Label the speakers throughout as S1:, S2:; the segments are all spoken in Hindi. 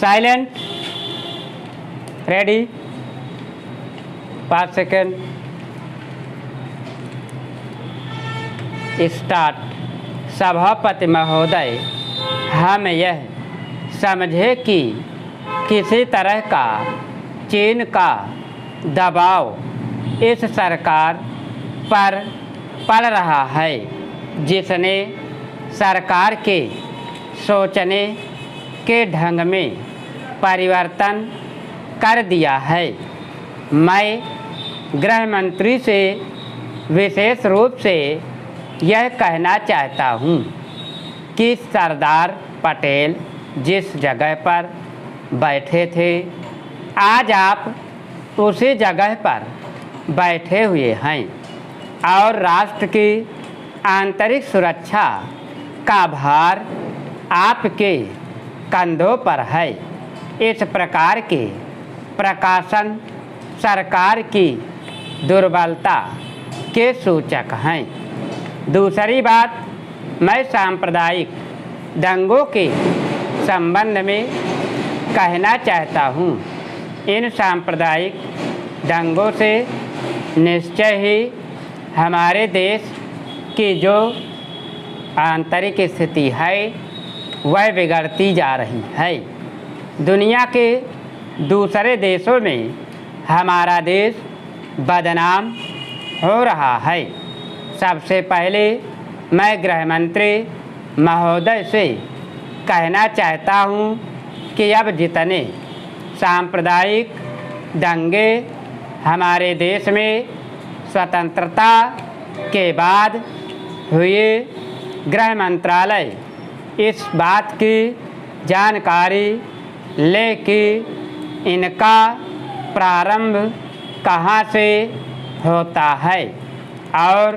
S1: Silent, ready, 5 second, start. सभापति महोदय, हम यह समझे कि किसी तरह का चीन का दबाव इस सरकार पर पड़ रहा है, जिसने सरकार के सोचने के ढंग में परिवर्तन कर दिया है। मैं गृह मंत्री से विशेष रूप से यह कहना चाहता हूँ कि सरदार पटेल जिस जगह पर बैठे थे, आज आप उसी जगह पर बैठे हुए हैं और राष्ट्र की आंतरिक सुरक्षा का भार आपके कंधों पर है। इस प्रकार के प्रकाशन सरकार की दुर्बलता के सूचक हैं। दूसरी बात, मैं सांप्रदायिक दंगों के संबंध में कहना चाहता हूँ। इन सांप्रदायिक दंगों से निश्चय ही हमारे देश की जो आंतरिक स्थिति है वह बिगड़ती जा रही है। दुनिया के दूसरे देशों में हमारा देश बदनाम हो रहा है। सबसे पहले मैं गृह मंत्री महोदय से कहना चाहता हूँ कि अब जितने सांप्रदायिक दंगे हमारे देश में स्वतंत्रता के बाद हुए, गृह मंत्रालय इस बात की जानकारी ले कि इनका प्रारंभ कहाँ से होता है और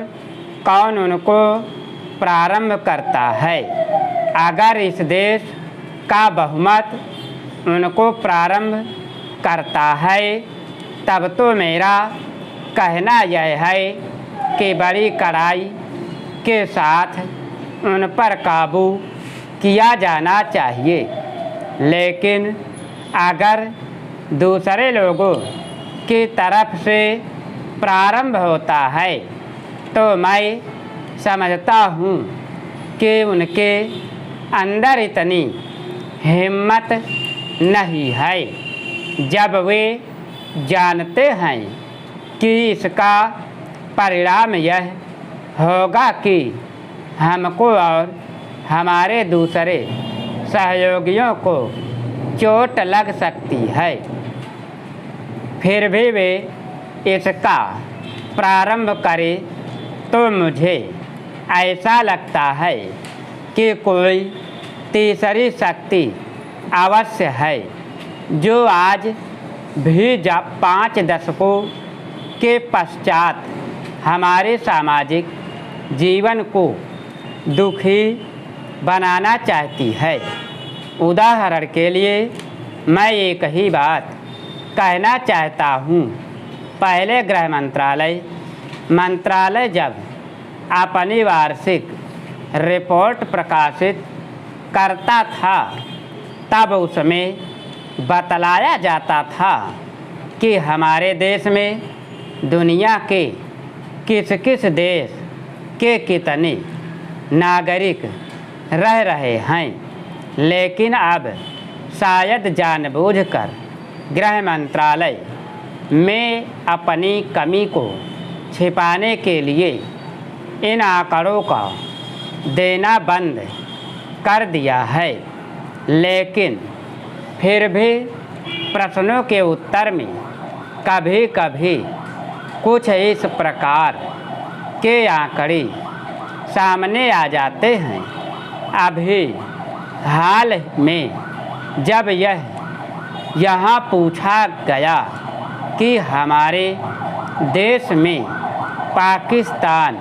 S1: कौन उनको प्रारंभ करता है। अगर इस देश का बहुमत उनको प्रारंभ करता है, तब तो मेरा कहना यह है कि बड़ी कड़ाई के साथ उन पर काबू किया जाना चाहिए। लेकिन अगर दूसरे लोगों की तरफ से प्रारंभ होता है तो मैं समझता हूँ कि उनके अंदर इतनी हिम्मत नहीं है, जब वे जानते हैं कि इसका परिणाम यह होगा कि हमको और हमारे दूसरे सहयोगियों को चोट लग सकती है। फिर भी वे इसका प्रारंभ करें तो मुझे ऐसा लगता है कि कोई तीसरी शक्ति अवश्य है, जो आज भी 5 दशकों के पश्चात हमारे सामाजिक जीवन को दुखी बनाना चाहती है। उदाहरण के लिए मैं एक ही बात कहना चाहता हूँ। पहले गृह मंत्रालय जब अपनी वार्षिक रिपोर्ट प्रकाशित करता था, तब उसमें बतलाया जाता था कि हमारे देश में दुनिया के किस किस देश के कितने नागरिक रह रहे हैं। लेकिन अब शायद जानबूझकर गृह मंत्रालय में अपनी कमी को छिपाने के लिए इन आंकड़ों का देना बंद कर दिया है। लेकिन फिर भी प्रश्नों के उत्तर में कभी कभी कुछ इस प्रकार के आंकड़े सामने आ जाते हैं। अभी हाल में जब यहाँ पूछा गया कि हमारे देश में पाकिस्तान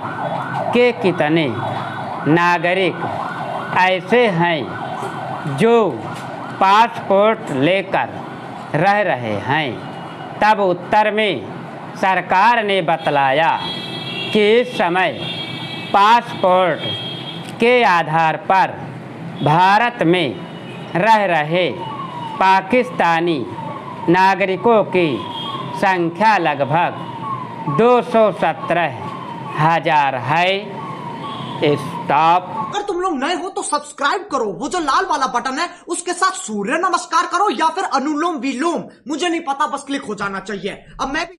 S1: के कितने नागरिक ऐसे हैं जो पासपोर्ट लेकर रह रहे हैं, तब उत्तर में सरकार ने बतलाया कि इस समय पासपोर्ट के आधार पर भारत में रह रहे पाकिस्तानी नागरिकों की संख्या लगभग 217,000 है। स्टॉप।
S2: अगर तुम लोग नए हो तो सब्सक्राइब करो, वो जो लाल वाला बटन है उसके साथ सूर्य नमस्कार करो या फिर अनुलोम विलोम, मुझे नहीं पता, बस क्लिक हो जाना चाहिए। अब मैं भी